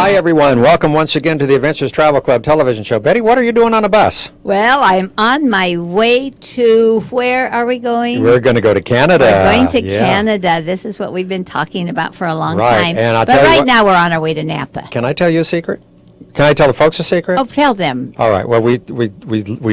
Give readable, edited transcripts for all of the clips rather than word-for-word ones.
Hi, everyone. Welcome once again to the Adventures Travel Club television show. Betty, what are you doing on a bus? Well, I'm on my way to, where are we going? We're going to go to Canada. We're going to Canada. This is what we've been talking about for a long time. And but right now we're on our way to Napa. Can I tell you a secret? Can I tell the folks a secret? Oh, tell them. All right. Well, we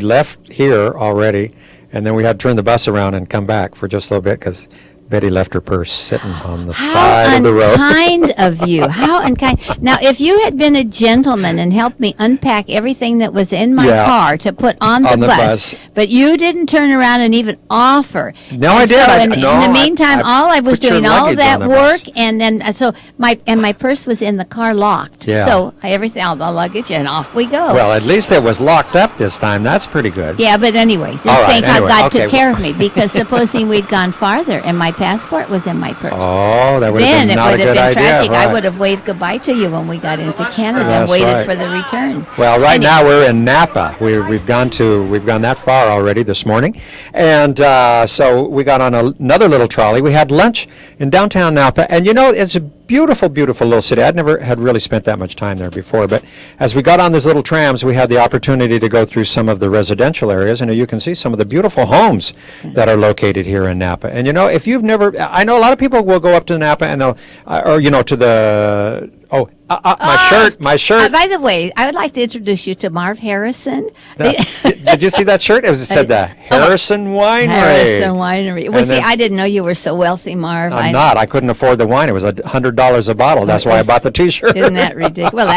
left here already, and then we had to turn the bus around and come back for just a little bit because Betty left her purse sitting on the side of the road. How unkind of you. How unkind. Now, if you had been a gentleman and helped me unpack everything that was in my car to put on the bus, but you didn't turn around and even offer. No, I did. So in the meantime, all I was doing, all that work, and then so my purse was in the car locked. Yeah. So everything, all the luggage, and off we go. Well, at least it was locked up this time. That's pretty good. Yeah, but anyway, thank God took care of me, because supposing we'd gone farther and my passport was in my purse. Oh, that would have been not a good idea. Then it would have been tragic. Right. I would have waved goodbye to you when we got into Canada and waited for the return. Well, right now we're in Napa. We've gone that far already this morning, and so we got on another little trolley. We had lunch in downtown Napa, and it's a beautiful, beautiful little city. I'd never had really spent that much time there before, but as we got on these little trams, we had the opportunity to go through some of the residential areas, and you can see some of the beautiful homes that are located here in Napa. And if you've never, I know a lot of people will go up to Napa and they'll, to the, my shirt. By the way, I would like to introduce you to Marv Harrison. Did you see that shirt? It said the Harrison Winery. Harrison Winery. Well, see, I didn't know you were so wealthy, Marv. I'm not. I couldn't afford the wine. It was $100 a bottle. That's why I bought the T-shirt. Isn't that ridiculous? Well,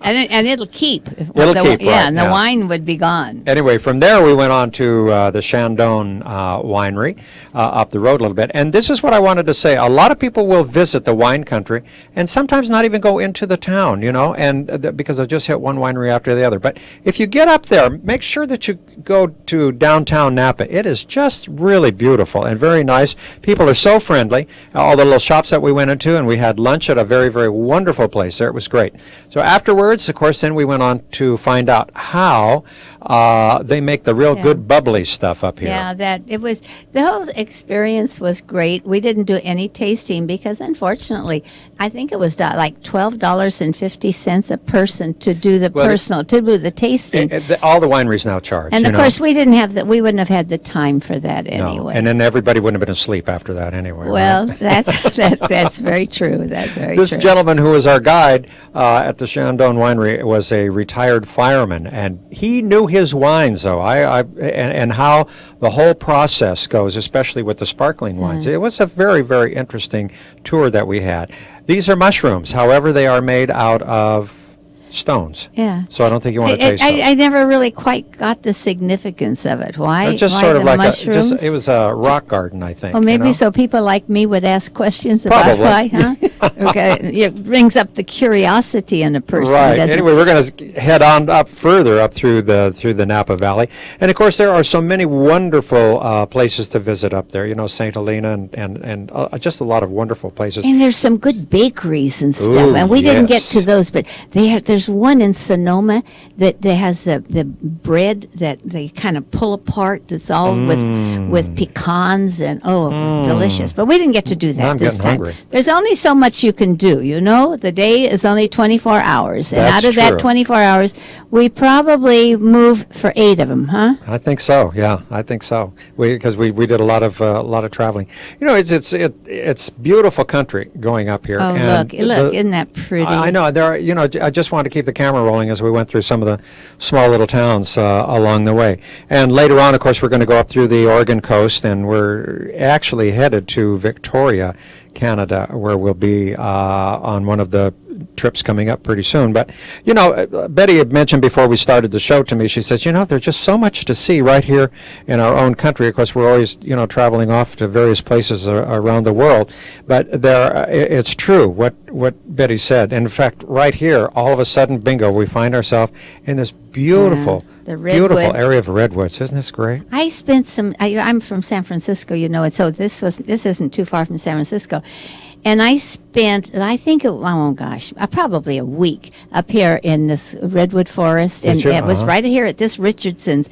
and it'll keep. It'll keep, yeah, and the wine would be gone. Anyway, from there we went on to the Chandon Winery up the road a little bit. And this is what I wanted to say. A lot of people will visit the wine country and sometimes not even go into the town, and because I just hit one winery after the other. But if you get up there, make sure that you go to downtown Napa. It is just really beautiful and very nice. People are so friendly. All the little shops that we went into, and we had lunch at a very, very wonderful place there. It was great. So afterwards, of course, then we went on to find out how they make the real good bubbly stuff up here. Yeah, the whole experience was great. We didn't do any tasting because, unfortunately, I think it was like $12.50 a person to do the tasting. All the wineries now charge. And of course, we wouldn't have had the time for that anyway. No. And then everybody wouldn't have been asleep after that anyway. Well, right? that's very true. That's very this true. Gentleman who was our guide at the Chandon Winery was a retired fireman, and he knew his wines, though. And how the whole process goes, especially with the sparkling wines. It was a very, very interesting tour that we had. These are mushrooms. However, they are made out of stones. Yeah. So I don't think you want to taste them. I never really quite got the significance of it. Why? It's just why sort of like mushrooms? it was a rock garden, I think. Well, maybe so people like me would ask questions about why, huh? Okay. It brings up the curiosity in a person. Right. Anyway, we're going to head on further up through the Napa Valley. And of course, there are so many wonderful places to visit up there. St. Helena and just a lot of wonderful places. And there's some good bakeries and stuff. Ooh, and we didn't get to those, but there's one in Sonoma that has the bread that they kind of pull apart. That's all with pecans and delicious. But we didn't get to do that I'm this getting time. hungry. There's only so much you can do. The day is only 24 hours, and That's out of that 24 hours, we probably move for 8 of them, huh? I think so. Yeah, I think so. Because we did a lot of traveling. It's beautiful country going up here. Oh, and look! Isn't that pretty? I know. There are. I just wanted to keep the camera rolling as we went through some of the small little towns along the way. And later on, of course, we're going to go up through the Oregon coast, and we're actually headed to Victoria, Canada, where we'll be on one of the trips coming up pretty soon. But, Betty had mentioned before we started the show to me, she says, there's just so much to see right here in our own country. Of course, we're always, traveling off to various places around the world. But it's true what Betty said. In fact, right here, all of a sudden, bingo, we find ourselves in this beautiful area of redwoods. Isn't this great? I spent I'm from San Francisco, and so this isn't too far from San Francisco. And I spent, I think, oh gosh, probably a week up here in this redwood forest, and it was right here at this Richardson's.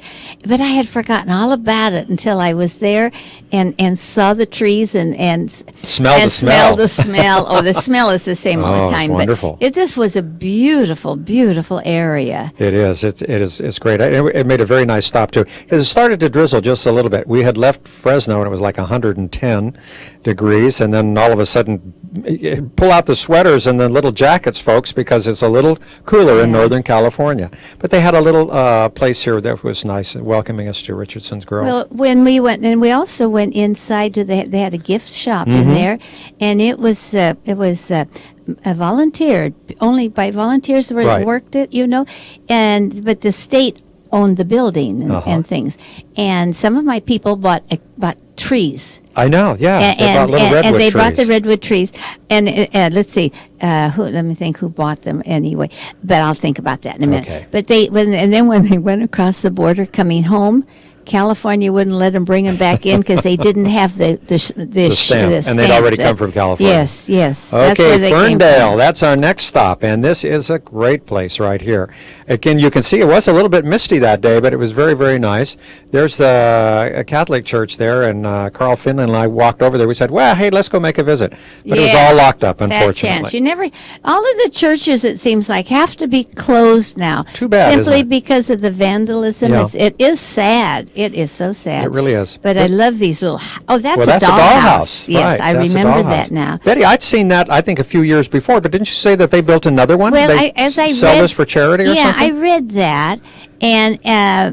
But I had forgotten all about it until I was there and saw the trees and smelled the smell. Oh, the smell is the same all the time. It's wonderful. But this was a beautiful, beautiful area. It is. It's great. It made a very nice stop too, because it started to drizzle just a little bit. We had left Fresno and it was like 110 degrees, and then all of a sudden, pull out the sweaters and the little jackets, folks, because it's a little cooler in Northern California. But they had a little place here that was nice, welcoming us to Richardson's Grove. Well, when we went, and we also went inside to they had a gift shop in there, and it was a volunteer, only by volunteers that worked it, but the state owned the building and things, and some of my people bought trees. I know, yeah. They bought little redwood and they trees. bought the redwood trees. And let's see, let me think who bought them anyway. But I'll think about that in a minute. Okay. But when they went across the border coming home, California wouldn't let them bring them back in because they didn't have the stamp. And they'd already come from California. Yes. Okay, that's where they Ferndale, that's our next stop, and this is a great place right here. Again, you can see it was a little bit misty that day, but it was very, very nice. There's a Catholic church there, and Carl Finland and I walked over there. We said, well, hey, let's go make a visit. But it was all locked up, unfortunately. All of the churches, it seems like, have to be closed now. Too bad, simply isn't it? because of the vandalism. Yeah. It is sad. It is so sad. It really is. But I love these little. That's a dollhouse. Yes, right. I That's remember a dollhouse. that now. Betty, I'd seen that, I think, a few years before, but didn't you say that they built another one? Well, they sell this for charity or something? Yeah, I read that. And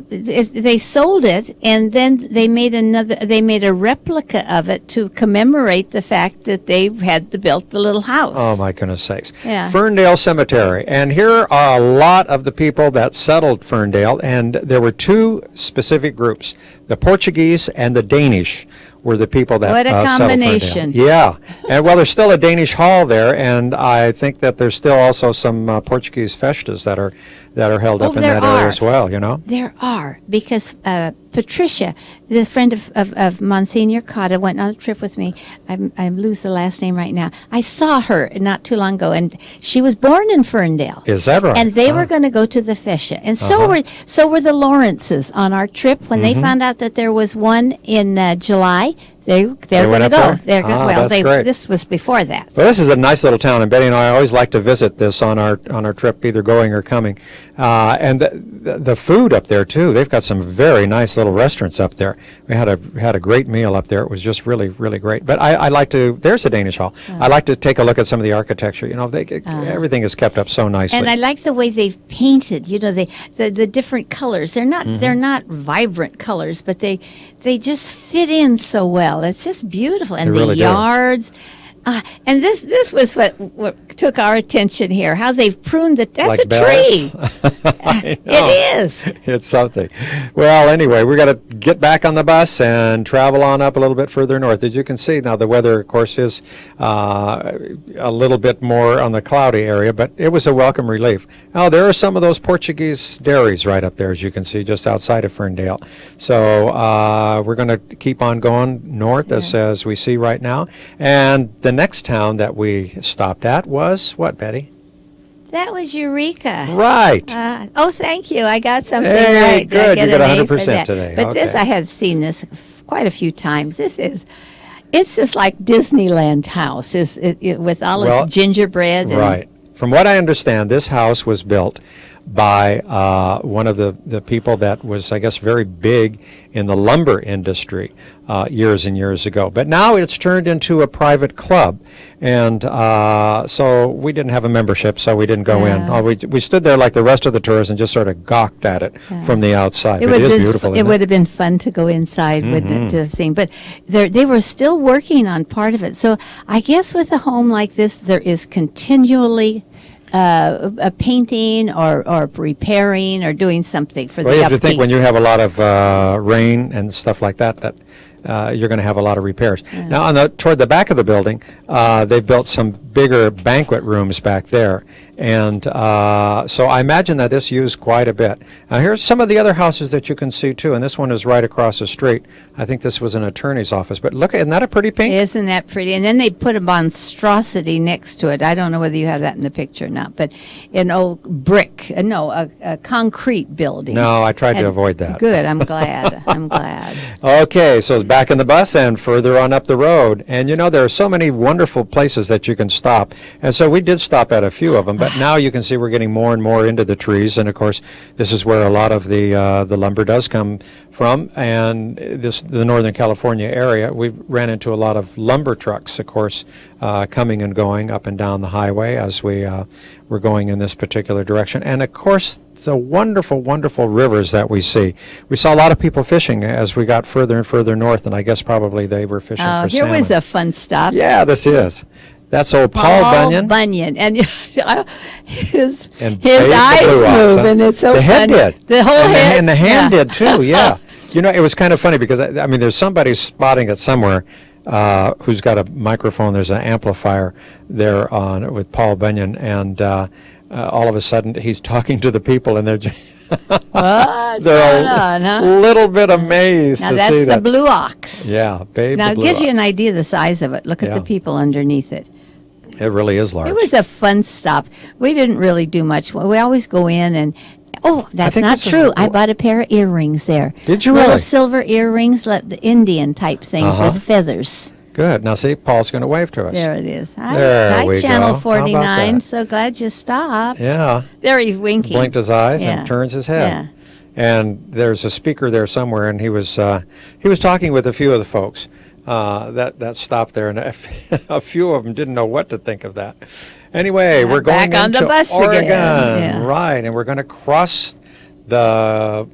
they sold it, and then they made a replica of it to commemorate the fact that they had built the little house. Oh, my goodness sakes. Yeah. Ferndale Cemetery. And here are a lot of the people that settled Ferndale, and there were two specific groups. The Portuguese and the Danish were the people that What a combination. settled Ferndale. Yeah. And, well, there's still a Danish hall there, and I think that there's still also some Portuguese festas that are held up in that area as well, There are, because Patricia, the friend of Monsignor Cotta, went on a trip with me. I lose the last name right now. I saw her not too long ago, and she was born in Ferndale. Is that right? And they were going to go to the Fesha. And so were the Lawrences on our trip. When they found out that there was one in July, they're going to go. That's great. This was before that. Well, this is a nice little town, and Betty and I always like to visit this on our trip, either going or coming. And the food up there too. They've got some very nice little restaurants up there. We had a great meal up there. It was just really, really great. But I like to. There's a Danish hall. I like to take a look at some of the architecture. Everything is kept up so nicely. And I like the way they've painted. The different colors. They're not vibrant colors, but they just fit in so well. It's just beautiful, and the yards. And this was what took our attention here. How they've pruned that's like a tree. It is. It's something. Well, anyway, we got to get back on the bus and travel on up a little bit further north. As you can see, now the weather, of course, is a little bit more on the cloudy area, but it was a welcome relief. Now, there are some of those Portuguese dairies right up there, as you can see, just outside of Ferndale. So we're going to keep on going north, as we see right now. And the next town that we stopped at was what, Betty? That was Eureka. Right. Thank you. I got something hey, right. Good. You got an 100% today. But this, I have seen this quite a few times. It's just like Disneyland house with all its gingerbread. Right. From what I understand, this house was built by one of the people that was, I guess, very big in the lumber industry years and years ago. But now it's turned into a private club, and so we didn't have a membership, so we didn't go in. We stood there like the rest of the tourists and just sort of gawked at it from the outside. It is beautiful. It would have been fun to go inside to see, but they were still working on part of it. So I guess with a home like this, there is continually a painting or repairing or doing something for the upkeep. You have to think when you have a lot of rain and stuff like that you're going to have a lot of repairs. Now, toward the back of the building, they've built some bigger banquet rooms back there, And so I imagine that this used quite a bit. Now here's some of the other houses that you can see too, and this one is right across the street. I think this was an attorney's office, but look, isn't that a pretty pink? Isn't that pretty? And then they put a monstrosity next to it. I don't know whether you have that in the picture or not, but an old brick, a concrete building. No, I tried to And avoid that. Good, I'm glad. I'm glad. Okay, so it's back in the bus and further on up the road. And you know, there are so many wonderful places that you can stop. And so we did stop at a few of them, but now you can see we're getting more and more into the trees. And of course, this is where a lot of the lumber does come from. And the Northern California area, we ran into a lot of lumber trucks, of course, coming and going up and down the highway as we were going in this particular direction. And of course, the wonderful, wonderful rivers that we see. We saw a lot of people fishing as we got further and further north, and I guess probably they were fishing for Here salmon. was a fun stop. Yeah, this is. That's old Paul Bunyan. And his And eyes Blue Ox, move, huh? and it's so The head funny. did. The whole and head. And the hand yeah. did too, yeah. You know, it was kind of funny because, I mean, there's somebody spotting it somewhere who's got a microphone. There's an amplifier there on with Paul Bunyan, and all of a sudden he's talking to the people, and they're just What's they're going on, huh? a little bit amazed Now to that's see the that. blue ox. Yeah, babe. Now the it blue gives you ox. an idea of the size of it. Look at Yeah. the people underneath it. It really is large. It was a fun stop. We didn't really do much. We always go in and, that's think not this is true. the- I bought a pair of earrings there. Did you Little really? silver earrings, the Indian type things Uh-huh. with feathers. Good. Now see, Paul's going to wave to us. There it is. Hi, There hi we go. Channel How about 49. that? So glad you stopped. Yeah. There he's winking. Blinked his eyes Yeah. and turns his head. Yeah. And there's a speaker there somewhere, and he was talking with a few of the folks that stopped there, and a few of them didn't know what to think of that. Anyway, we're going back on the into bus again. Oregon, Yeah. right? And we're going to cross the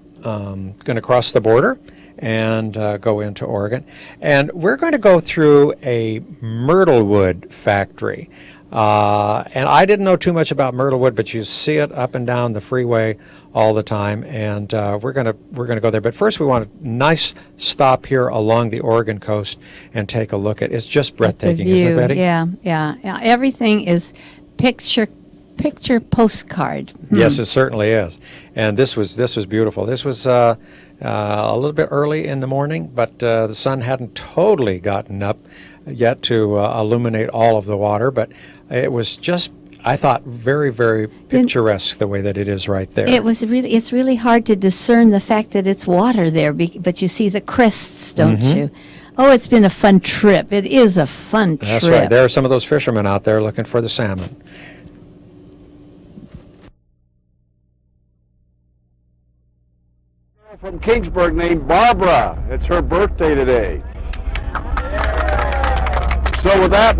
border and go into Oregon, and we're going to go through a myrtle wood factory. And I didn't know too much about myrtle wood, but you see it up and down the freeway all the time, and we're gonna go there. But first, we want a nice stop here along the Oregon coast and take a look at. It's just The breathtaking, isn't it, view. Betty? Yeah. Everything is picture postcard. Yes, it certainly is. And this was beautiful. This was a little bit early in the morning, but the sun hadn't totally gotten up yet to illuminate all of the water. But it was just, I thought, very, very picturesque the way that it is right there. It's really hard to discern the fact that it's water there, but you see the crests, don't Mm-hmm. you? Oh, it's been a fun trip. It is a fun trip. That's right. There are some of those fishermen out there looking for the salmon. From Kingsburg named Barbara. It's her birthday today. So with that,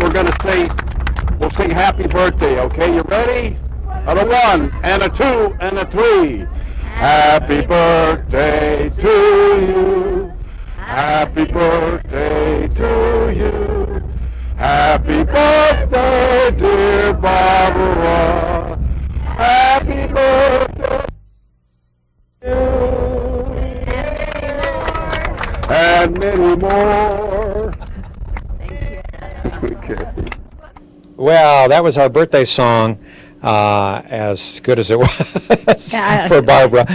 we'll sing happy birthday, okay? You ready? On a 1 and a 2 and a 3. Happy birthday to you. Happy birthday to you. Happy birthday, dear Barbara. Happy birthday to you. And many more. Okay. Well, that was our birthday song, as good as it was Yeah, for Barbara.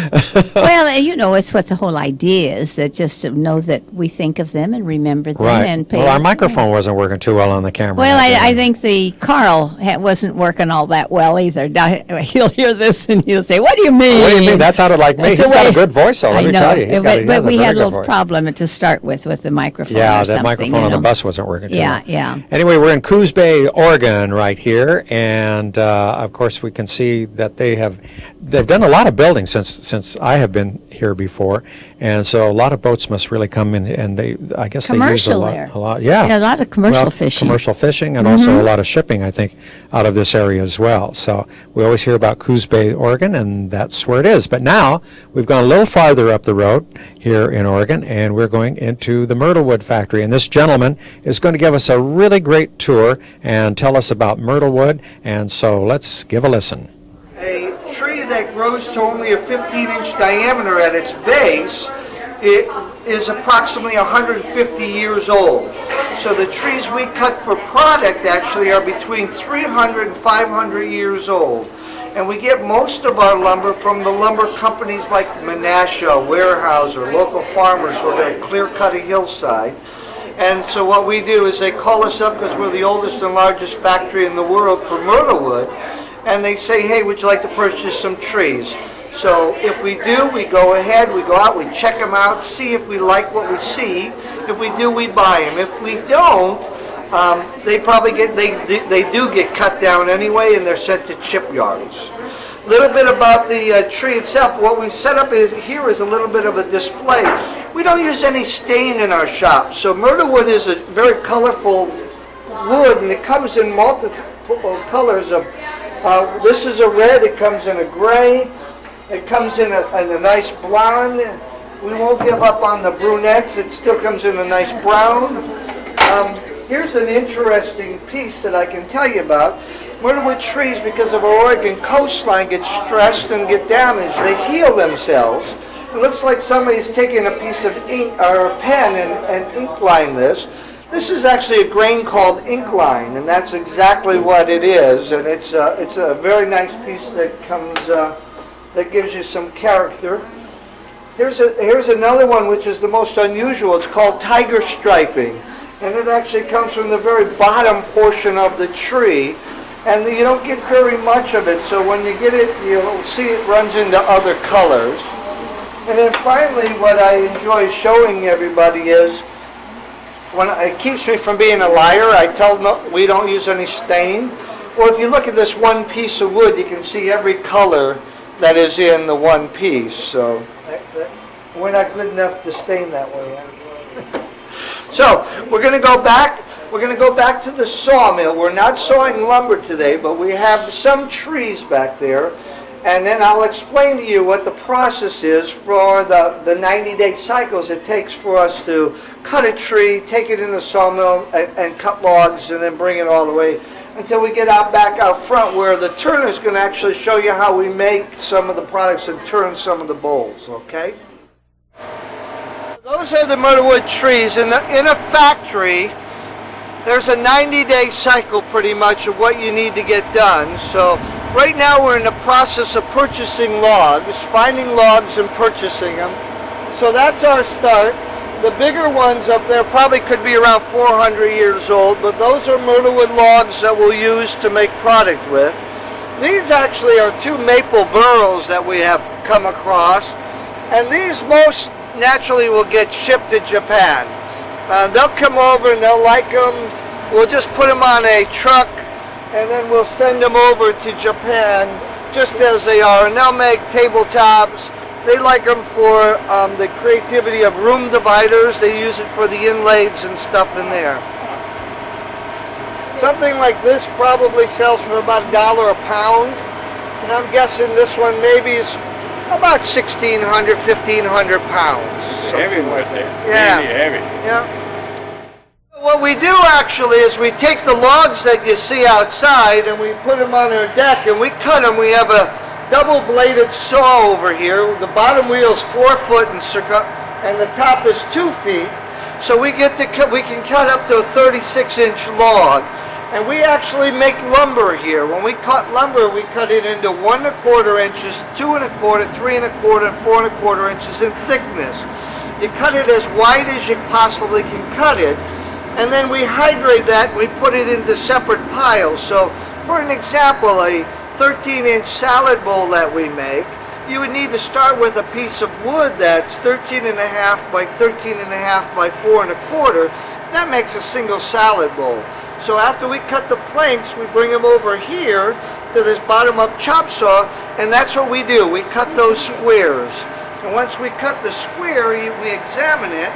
Well, it's what the whole idea is, that just to know that we think of them and remember them Right. and pay. Well, our microphone wasn't working too well on the camera. Well, that day. I think the Carl wasn't working all that well either. Now, he'll hear this and he'll say, "What do you mean?" What do you mean? That sounded like me. It's He's a got a way- good voice, though. Let I me know, tell you. He but has we a had a very good little voice. problem to start with the microphone. Yeah, or the something, microphone on the bus wasn't working too Yeah, well. yeah. Anyway, we're in Coos Bay, Oregon, right here, and of course we can see that they've done a lot of building since I have been here before, and so a lot of boats must really come in, and I guess they use Commercial a there. lot. Yeah, Yeah, a lot of commercial Well, fishing. commercial fishing, and also a lot of shipping, I think, out of this area as well. So we always hear about Coos Bay, Oregon, and that's where it is. But now we've gone a little farther up the road here in Oregon, and we're going into the myrtle wood factory. And this gentleman is going to give us a really great tour and tell us about myrtle wood. And so let's give a listen. A tree that grows to only a 15-inch diameter at its base, it is approximately 150 years old. So the trees we cut for product actually are between 300 and 500 years old. And we get most of our lumber from the lumber companies like Menasha, Weyerhaeuser, local farmers who are going to clear cut a hillside. And so what we do is they call us up because we're the oldest and largest factory in the world for myrtle wood. And they say, hey, would you like to purchase some trees? So if we do, we go ahead, we go out, we check them out, see if we like what we see. If we do, we buy them. If we don't, they probably they do get cut down anyway, and they're sent to chip yards. A little bit about the tree itself. What we've set up here is a little bit of a display. We don't use any stain in our shop. So myrtle wood is a very colorful wood, and it comes in multiple colors. This is a red, it comes in a gray, it comes in a nice blonde. We won't give up on the brunettes, it still comes in a nice brown. Here's an interesting piece that I can tell you about. Myrtle wood trees, because of our Oregon coastline, get stressed and get damaged. They heal themselves. It looks like somebody's taken a piece of ink or a pen and ink line this. This is actually a grain called ink line, and that's exactly what it is. And it's a very nice piece that comes that gives you some character. Here's another one which is the most unusual. It's called tiger striping, and it actually comes from the very bottom portion of the tree. And you don't get very much of it, so when you get it, you'll see it runs into other colors. And then finally, what I enjoy showing everybody is, it keeps me from being a liar, I tell them we don't use any stain. Well, if you look at this one piece of wood, you can see every color that is in the one piece. So we're not good enough to stain that way. So we're going to go back. We're going to go back to the sawmill. We're not sawing lumber today, but we have some trees back there. And then I'll explain to you what the process is for the 90-day cycles it takes for us to cut a tree, take it in the sawmill, and cut logs, and then bring it all the way until we get back out front where the turner is going to actually show you how we make some of the products and turn some of the bowls, okay? Those are the myrtle wood trees. In a factory, there's a 90-day cycle pretty much of what you need to get done. So right now we're in the process of purchasing logs, finding logs and purchasing them. So that's our start. The bigger ones up there probably could be around 400 years old, but those are myrtle wood logs that we'll use to make product with. These actually are 2 maple burrows that we have come across, and these most naturally will get shipped to Japan. They'll come over and they'll like them. We'll just put them on a truck and then we'll send them over to Japan just as they are. And they'll make tabletops. They like them for the creativity of room dividers. They use it for the inlays and stuff in there. Something like this probably sells for about $1 a pound. And I'm guessing this one maybe is about 1,600, 1,500 pounds. Heavy with it. Yeah. Really heavy. Yeah. What we do actually is we take the logs that you see outside and we put them on our deck and we cut them. We have a double-bladed saw over here. The bottom wheel is 4 foot and the top is 2 feet. So we can cut up to a 36-inch log. And we actually make lumber here. When we cut lumber, we cut it into 1 1/4 inches, 2 1/4, 3 1/4, and 4 1/4 inches in thickness. You cut it as wide as you possibly can cut it, and then we hydrate that and we put it into separate piles. So for an example, a 13-inch salad bowl that we make, you would need to start with a piece of wood that's 13.5 by 13.5 by 4 1/4. That makes a single salad bowl. So after we cut the planks, we bring them over here to this bottom-up chop saw, and that's what we do. We cut those squares. And once we cut the square, we examine it,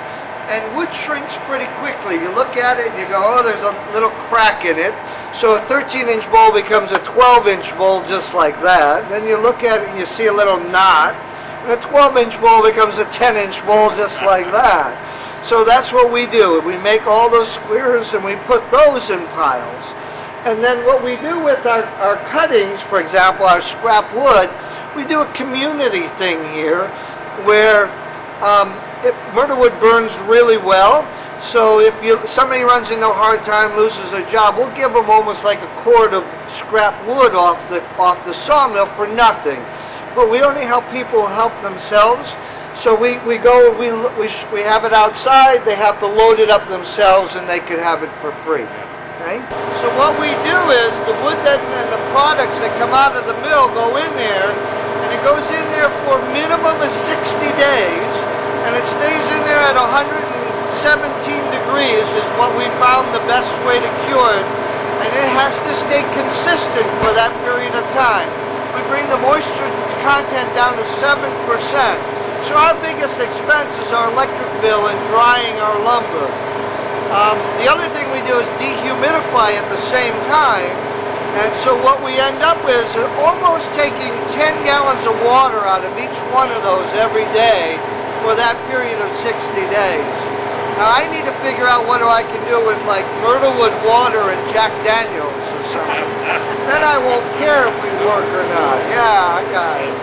and wood shrinks pretty quickly. You look at it and you go, oh, there's a little crack in it. So a 13-inch bowl becomes a 12-inch bowl just like that. Then you look at it and you see a little knot, and a 12-inch bowl becomes a 10-inch bowl just like that. So that's what we do. We make all those squares and we put those in piles. And then what we do with our cuttings, for example, our scrap wood, we do a community thing here where myrtle wood burns really well. So if somebody runs into a hard time, loses their job, we'll give them almost like a cord of scrap wood off the sawmill for nothing. But we only help people help themselves. So we have it outside. They have to load it up themselves, and they could have it for free. Okay? So what we do is the wood and the products that come out of the mill go in there, and it goes in there for a minimum of 60 days, and it stays in there at 117 degrees is what we found the best way to cure it, and it has to stay consistent for that period of time. We bring the moisture content down to 7%. So our biggest expense is our electric bill and drying our lumber. The other thing we do is dehumidify at the same time, and so what we end up with is almost taking 10 gallons of water out of each one of those every day for that period of 60 days. Now I need to figure out what I can do with like myrtlewood water and Jack Daniels or something. Then I won't care if we work or not. Yeah, I got it.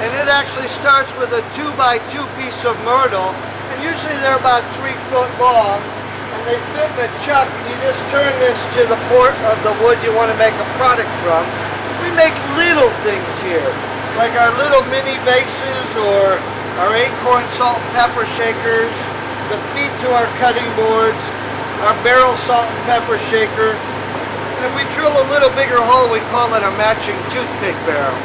And it actually starts with a 2x2 piece of myrtle, and usually they're about 3 foot long, and they fit in a chuck, and you just turn this to the port of the wood you want to make a product from. We make little things here, like our little mini vases or our acorn salt and pepper shakers, the feet to our cutting boards, our barrel salt and pepper shaker, and if we drill a little bigger hole, we call it a matching toothpick barrel.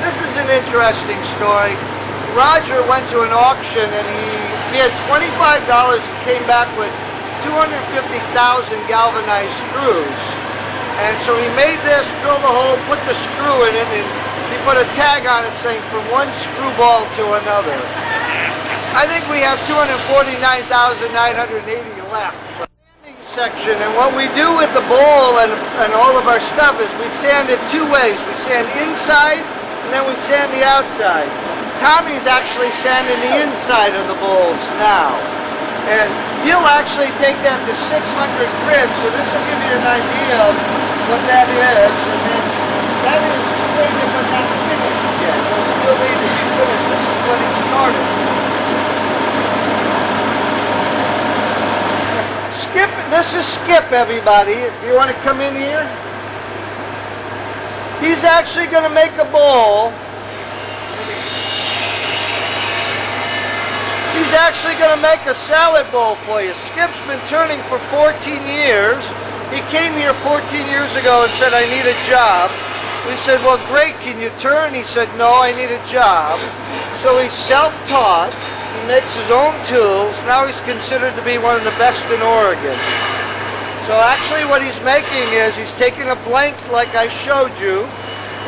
This is an interesting story. Roger went to an auction and he had $25 and came back with 250,000 galvanized screws. And so he made this, drilled a hole, put the screw in it, and he put a tag on it saying from one screwball to another. I think we have 249,980 left. Section, and what we do with the bowl and all of our stuff is we sand it 2 ways. We sand inside and then we sand the outside. Tommy's actually sanding the inside of the bowls now, and he'll actually take that to 600 grit, so this will give you an idea of what that is, and then that is stated but not finished yet. It'll still need to be finished. This is what he started. Skip, this is Skip, everybody. You want to come in here? He's actually going to make a bowl. He's actually going to make a salad bowl for you. Skip's been turning for 14 years. He came here 14 years ago and said, I need a job. We said, well, great, can you turn? He said, no, I need a job. So he's self-taught. He makes his own tools. Now he's considered to be one of the best in Oregon. So actually what he's making is he's taking a blank like I showed you,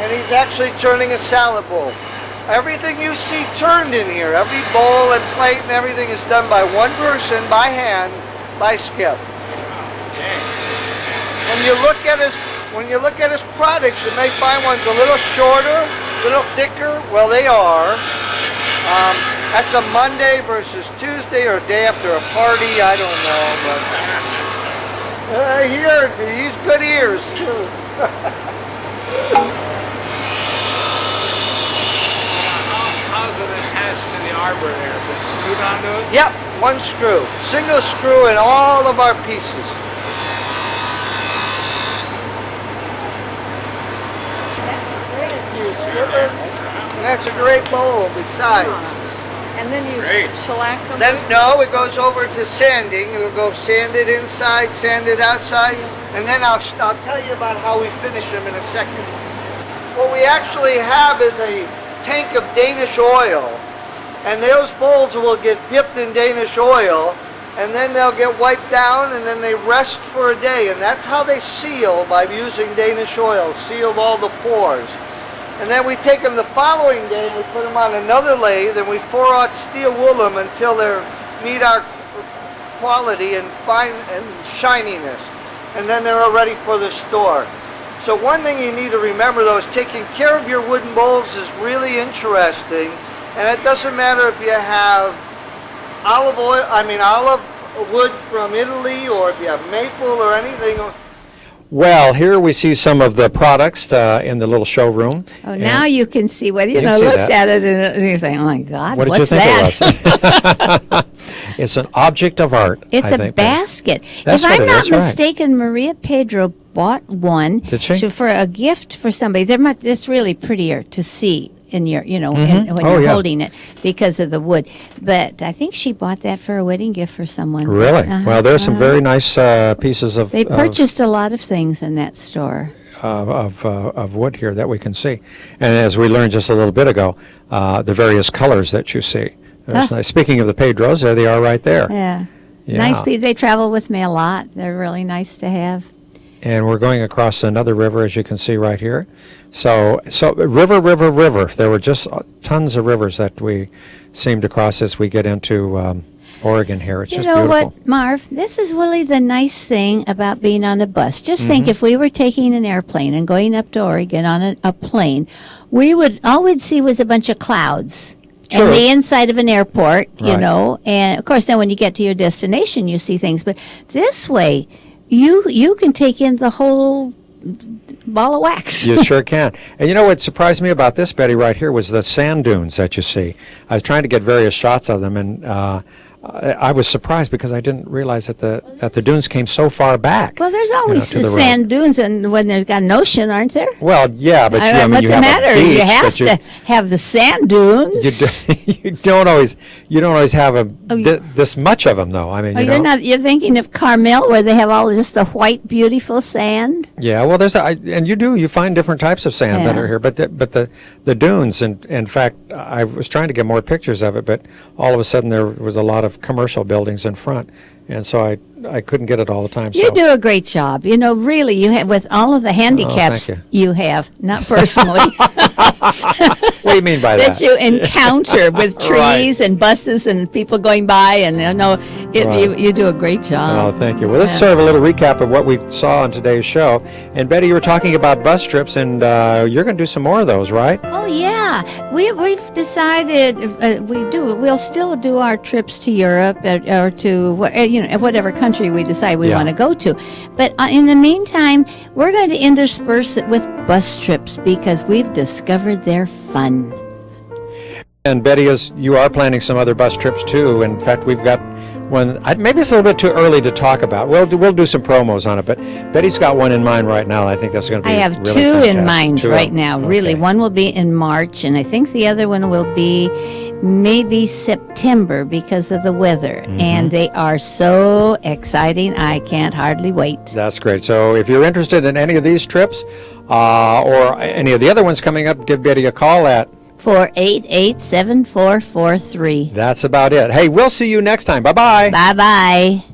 and he's actually turning a salad bowl. Everything you see turned in here, every bowl and plate and everything is done by one person, by hand, by Skip. When you look at his products, you may find one's a little shorter, a little thicker. Well, they are. That's a Monday versus Tuesday or day after a party. I don't know, but he's good ears too. How's it attached to the arbor there? Is it screwed onto it? Yep, one screw, single screw in all of our pieces. And that's a great bowl besides. And then you shellac them? Then, no, it goes over to sanding. It'll go sanded inside, sanded outside, and then I'll tell you about how we finish them in a second. What we actually have is a tank of Danish oil, and those bowls will get dipped in Danish oil, and then they'll get wiped down, and then they rest for a day, and that's how they seal by using Danish oil, seal all the pores. And then we take them the following day and we put them on another lathe and we 4/0 steel wool them until they meet our quality and fine and shininess. And then they're ready for the store. So one thing you need to remember though is taking care of your wooden bowls is really interesting. And it doesn't matter if you have olive wood from Italy or if you have maple or anything. Well, here we see some of the products in the little showroom. Oh, And now you can see what, can looks see that. at it and you say, oh my God, What did what's you think that? it was? It's an object of art. It's I a think. basket. That's If what I'm it not is, right. mistaken, Maria Pedro bought one Did she? for a gift for somebody. It's really prettier to see in your, when Oh, you're yeah. holding it because of the wood. But I think she bought that for a wedding gift for someone. Really? Uh-huh, Well, there's some uh-huh. very nice pieces of They purchased a lot of things in that store. of wood here that we can see. And as we learned just a little bit ago, the various colors that you see. There's nice. Speaking of the Pedros, there they are right there. Yeah. Yeah. Nice people. They travel with me a lot. They're really nice to have. And we're going across another river, as you can see right here. So river. There were just tons of rivers that we seemed to cross as we get into Oregon here. It's You just know beautiful. what, Marv? This is really the nice thing about being on a bus. Just Mm-hmm. think if we were taking an airplane and going up to Oregon on a plane, all we'd see was a bunch of clouds. True. And the inside of an airport, Right. and of course then when you get to your destination you see things. But this way, you can take in the whole ball of wax. You sure can. And you know what surprised me about this, Betty, right here was the sand dunes that you see. I was trying to get various shots of them, and I was surprised because I didn't realize that the dunes came so far back. Well, there's always to the road. sand dunes, and when there's got an ocean, aren't there? Well, yeah, but What's you the have matter? a beach You have that to have the sand dunes. you don't always have this much of them, though. I mean, Oh, you know. you're thinking of Carmel where they have all just the white, beautiful sand? Yeah, well, and you find different types of sand that Yeah. are here, but the dunes, and in fact, I was trying to get more pictures of it, but all of a sudden there was a lot of commercial buildings in front, and so I couldn't get it all the time. You so. do a great job. Really, you have with all of the handicaps thank you have, not personally, What do you mean by that that? you encounter with trees and buses and people going by, and Right. you do a great Oh, job. thank you. Well, this is sort of a little recap of what we saw on today's show. And Betty, you were talking about bus trips, and you're going to do some more of those, right? Oh yeah, we've decided we'll still do our trips to Europe or to whatever country we decide we Yeah. want to go to, but in the meantime we're going to intersperse it with bus trips because we've discovered their fun. And Betty, as you are planning some other bus trips too. In fact, we've got one. Maybe it's a little bit too early to talk about. We'll do some promos on it. But Betty's got one in mind right now. I think that's going to be. I have really two fantastic. in mind Two right of- now. Really, okay. one will be in March, and I think the other one will be maybe September because of the weather. Mm-hmm. And they are so exciting. I can't hardly wait. That's great. So if you're interested in any of these trips or any of the other ones coming up, give Betty a call at. 488-7443. That's about it. Hey, we'll see you next time. Bye-bye. Bye-bye.